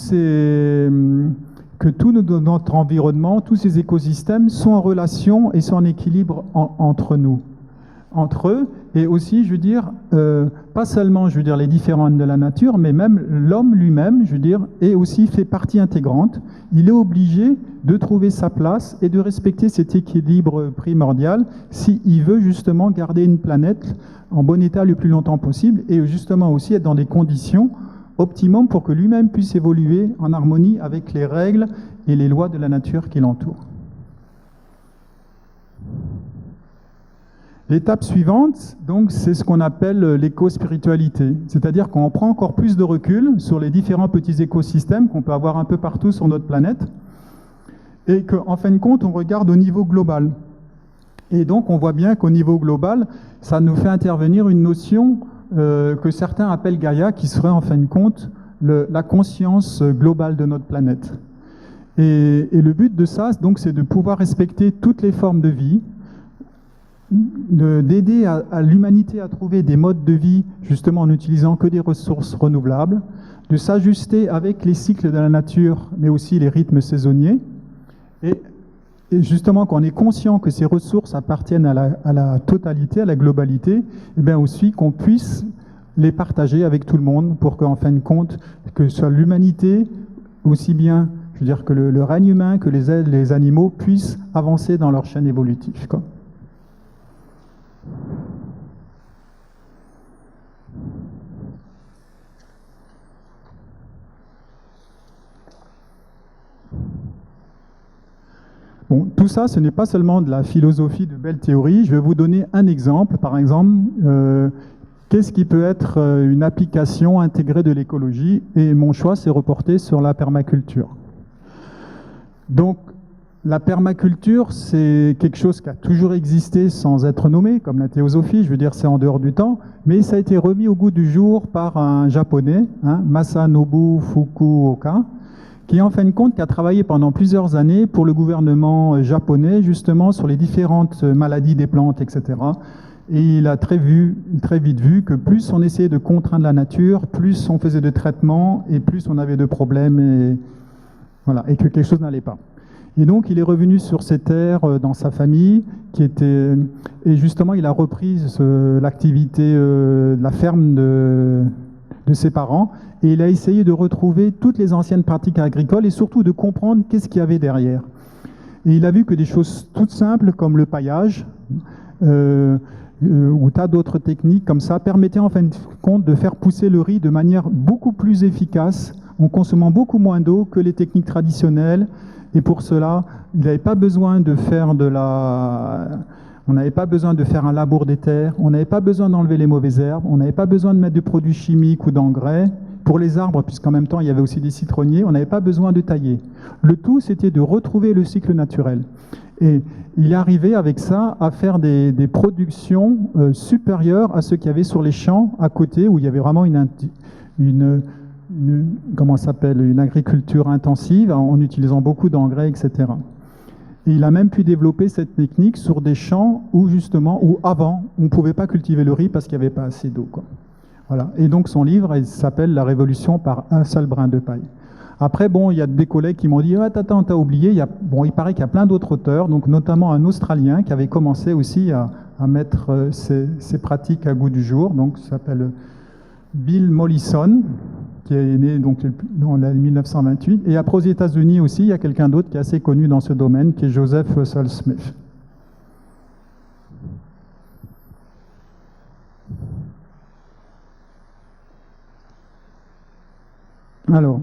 notre environnement, tous ces écosystèmes sont en relation et sont en équilibre entre eux, et aussi, je veux dire, pas seulement, je veux dire, les différents de la nature, mais même l'homme lui-même, je veux dire, est aussi fait partie intégrante. Il est obligé de trouver sa place et de respecter cet équilibre primordial s'il veut justement garder une planète en bon état le plus longtemps possible, et justement aussi être dans des conditions optimum pour que lui-même puisse évoluer en harmonie avec les règles et les lois de la nature qui l'entourent. L'étape suivante, donc, c'est ce qu'on appelle l'éco-spiritualité, c'est-à-dire qu'on prend encore plus de recul sur les différents petits écosystèmes qu'on peut avoir un peu partout sur notre planète, et qu'en fin de compte, on regarde au niveau global. Et donc, on voit bien qu'au niveau global, ça nous fait intervenir une notion que certains appellent Gaïa, qui serait en fin de compte la conscience globale de notre planète. Et le but de ça, donc, c'est de pouvoir respecter toutes les formes de vie, d'aider à l'humanité à trouver des modes de vie, justement en n'utilisant que des ressources renouvelables, de s'ajuster avec les cycles de la nature, mais aussi les rythmes saisonniers, et justement qu'on est conscient que ces ressources appartiennent à la totalité, à la globalité, et bien aussi qu'on puisse les partager avec tout le monde pour qu'en fin de compte, que ce soit l'humanité, aussi bien, je veux dire, que le règne humain, que les animaux puissent avancer dans leur chaîne évolutive, quoi. Bon, tout ça, ce n'est pas seulement de la philosophie de belles théories. Je vais vous donner un exemple. Par exemple, qu'est-ce qui peut être une application intégrée de l'écologie? Et mon choix s'est reporté sur la permaculture. Donc, la permaculture, c'est quelque chose qui a toujours existé sans être nommé, comme la théosophie, je veux dire, c'est en dehors du temps, mais ça a été remis au goût du jour par un japonais, Masanobu Fukuoka, qui en fin de compte qui a travaillé pendant plusieurs années pour le gouvernement japonais, justement sur les différentes maladies des plantes, etc. Et il a très vite vu que plus on essayait de contraindre la nature, plus on faisait de traitements et plus on avait de problèmes, et voilà, et que quelque chose n'allait pas. Et donc, il est revenu sur ses terres dans sa famille, et justement, il a repris l'activité de la ferme de ses parents, et il a essayé de retrouver toutes les anciennes pratiques agricoles et surtout de comprendre qu'est-ce qu'il y avait derrière. Et il a vu que des choses toutes simples comme le paillage ou tas d'autres techniques comme ça permettaient en fin de compte de faire pousser le riz de manière beaucoup plus efficace en consommant beaucoup moins d'eau que les techniques traditionnelles. Et pour cela, il n'avait pas besoin de faire on n'avait pas besoin de faire un labour des terres, on n'avait pas besoin d'enlever les mauvaises herbes, on n'avait pas besoin de mettre de produits chimiques ou d'engrais. Pour les arbres, puisqu'en même temps il y avait aussi des citronniers, on n'avait pas besoin de tailler. Le tout, c'était de retrouver le cycle naturel. Et il est arrivé avec ça à faire des productions supérieures à ce qu'il y avait sur les champs à côté, où il y avait vraiment une agriculture intensive, en utilisant beaucoup d'engrais, etc. Et il a même pu développer cette technique sur des champs où avant, on ne pouvait pas cultiver le riz parce qu'il n'y avait pas assez d'eau, quoi. Voilà. Et donc son livre, il s'appelle « La révolution par un seul brin de paille ». Après, bon, il y a des collègues qui m'ont dit ah, attends, t'as oublié. Bon, il paraît qu'il y a plein d'autres auteurs, donc notamment un Australien qui avait commencé aussi à mettre ces pratiques à goût du jour. Donc, ça s'appelle Bill Mollison, qui est né donc en 1928. Et après, aux États-Unis aussi, il y a quelqu'un d'autre qui est assez connu dans ce domaine, qui est Joseph Russell Smith. Alors,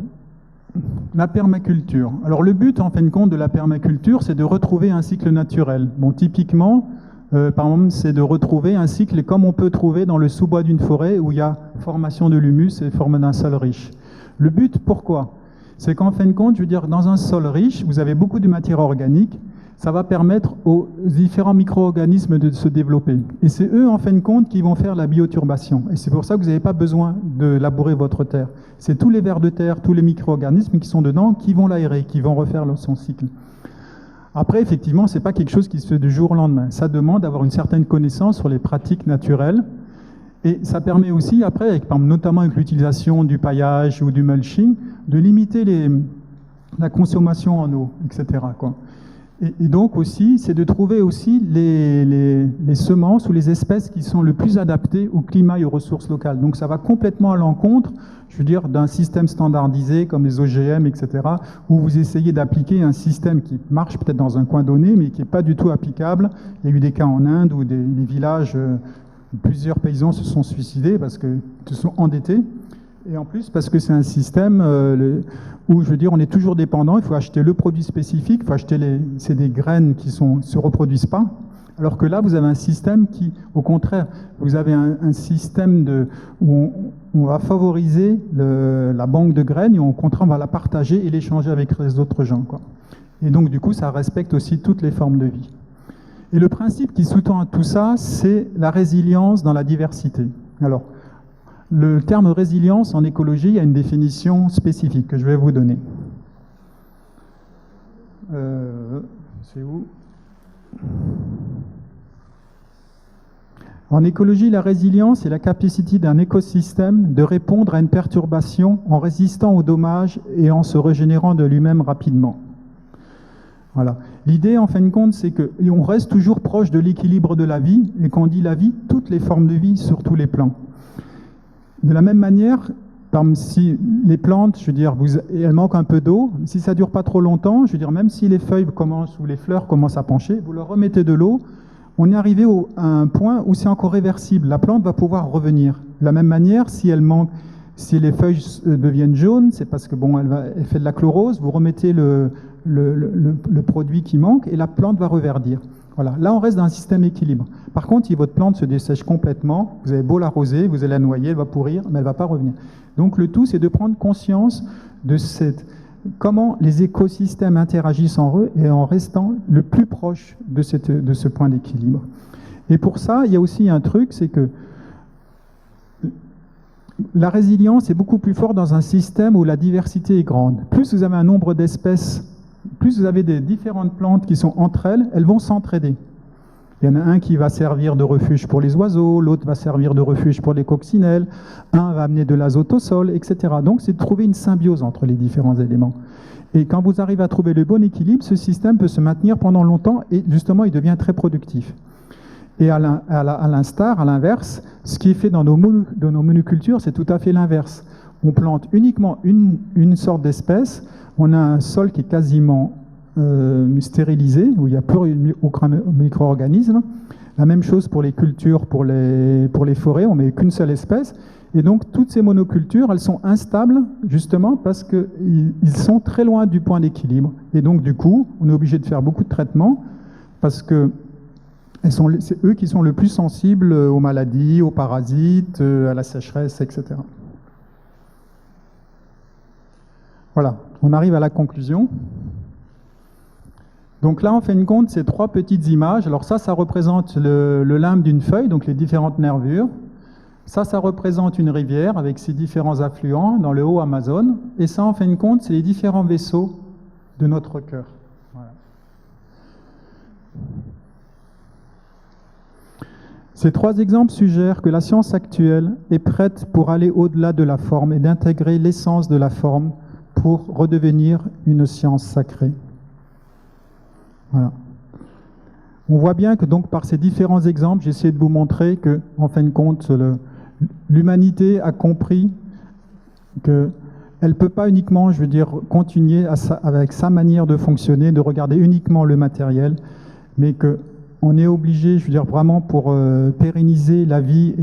la permaculture. Alors le but, en fin de compte, de la permaculture, c'est de retrouver un cycle naturel. Bon, typiquement, par exemple, c'est de retrouver un cycle comme on peut trouver dans le sous-bois d'une forêt où il y a formation de l'humus et forme d'un sol riche. Le but, pourquoi? C'est qu'en fin de compte, je veux dire, dans un sol riche, vous avez beaucoup de matière organique, ça va permettre aux différents micro-organismes de se développer. Et c'est eux, en fin de compte, qui vont faire la bioturbation. Et c'est pour ça que vous n'avez pas besoin de labourer votre terre. C'est tous les vers de terre, tous les micro-organismes qui sont dedans, qui vont l'aérer, qui vont refaire son cycle. Après, effectivement, ce n'est pas quelque chose qui se fait du jour au lendemain. Ça demande d'avoir une certaine connaissance sur les pratiques naturelles. Et ça permet aussi, après, notamment avec l'utilisation du paillage ou du mulching, de limiter la consommation en eau, etc., quoi. Et donc aussi, c'est de trouver aussi les semences ou les espèces qui sont le plus adaptées au climat et aux ressources locales. Donc ça va complètement à l'encontre, je veux dire, d'un système standardisé comme les OGM, etc., où vous essayez d'appliquer un système qui marche peut-être dans un coin donné, mais qui n'est pas du tout applicable. Il y a eu des cas en Inde où des villages, plusieurs paysans se sont suicidés parce qu'ils se sont endettés. Et en plus, parce que c'est un système où, je veux dire, on est toujours dépendant, il faut acheter le produit spécifique, il faut acheter c'est des graines qui ne se reproduisent pas, alors que là, vous avez un système qui, au contraire, vous avez un système où on va favoriser la banque de graines et au contraire, on va la partager et l'échanger avec les autres gens, quoi. Et donc, du coup, ça respecte aussi toutes les formes de vie. Et le principe qui sous-tend à tout ça, c'est la résilience dans la diversité. Alors, le terme résilience en écologie a une définition spécifique que je vais vous donner. C'est où? En écologie, la résilience est la capacité d'un écosystème de répondre à une perturbation en résistant aux dommages et en se régénérant de lui-même rapidement. Voilà. L'idée, en fin de compte, c'est qu'on reste toujours proche de l'équilibre de la vie, et quand on dit la vie, toutes les formes de vie sur tous les plans. De la même manière, si les plantes, je veux dire, elles manquent un peu d'eau, si ça ne dure pas trop longtemps, je veux dire, même si les feuilles commencent ou les fleurs commencent à pencher, vous leur remettez de l'eau, on est arrivé à un point où c'est encore réversible. La plante va pouvoir revenir. De la même manière, si les feuilles deviennent jaunes, c'est parce que bon, elle fait de la chlorose, vous remettez le produit qui manque et la plante va reverdir. Voilà. Là, on reste dans un système équilibre. Par contre, si votre plante se dessèche complètement, vous avez beau l'arroser, vous allez la noyer, elle va pourrir, mais elle ne va pas revenir. Donc le tout, c'est de prendre conscience de comment les écosystèmes interagissent en eux et en restant le plus proche de ce point d'équilibre. Et pour ça, il y a aussi un truc, c'est que la résilience est beaucoup plus forte dans un système où la diversité est grande. Plus vous avez un nombre d'espèces, plus vous avez des différentes plantes qui sont entre elles, elles vont s'entraider. Il y en a un qui va servir de refuge pour les oiseaux, l'autre va servir de refuge pour les coccinelles, un va amener de l'azote au sol, etc. Donc c'est de trouver une symbiose entre les différents éléments. Et quand vous arrivez à trouver le bon équilibre, ce système peut se maintenir pendant longtemps et justement il devient très productif. Et à l'inverse, ce qui est fait dans nos monocultures, c'est tout à fait l'inverse. On plante uniquement une sorte d'espèce, on a un sol qui est quasiment stérilisé, où il n'y a plus aucun micro-organisme. La même chose pour les cultures, pour les forêts, on ne met qu'une seule espèce. Et donc, toutes ces monocultures, elles sont instables, justement, parce qu'ils sont très loin du point d'équilibre. Et donc, du coup, on est obligé de faire beaucoup de traitements, parce que c'est eux qui sont le plus sensibles aux maladies, aux parasites, à la sécheresse, etc. Voilà, on arrive à la conclusion. Donc là, en fin de compte, c'est trois petites images. Alors ça représente le limbe d'une feuille, donc les différentes nervures. Ça représente une rivière avec ses différents affluents dans le haut Amazone. Et ça, en fin de compte, c'est les différents vaisseaux de notre cœur. Voilà. Ces trois exemples suggèrent que la science actuelle est prête pour aller au-delà de la forme et d'intégrer l'essence de la forme pour redevenir une science sacrée. Voilà. On voit bien que donc par ces différents exemples, j'ai essayé de vous montrer que, en fin de compte, l'humanité a compris qu'elle ne peut pas uniquement, je veux dire, continuer avec sa manière de fonctionner, de regarder uniquement le matériel, mais qu'on est obligé, je veux dire, vraiment pour pérenniser la vie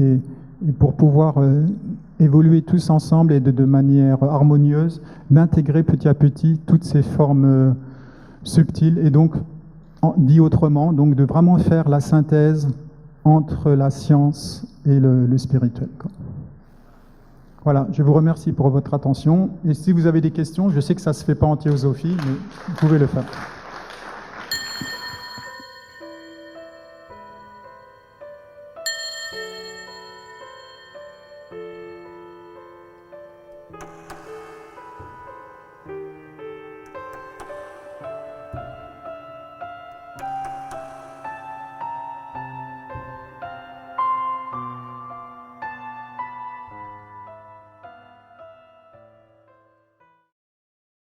et pour pouvoir évoluer tous ensemble et de manière harmonieuse, d'intégrer petit à petit toutes ces formes subtiles et donc, dit autrement, donc de vraiment faire la synthèse entre la science et le spirituel. Voilà, je vous remercie pour votre attention. Et si vous avez des questions, je sais que ça ne se fait pas en théosophie, mais vous pouvez le faire.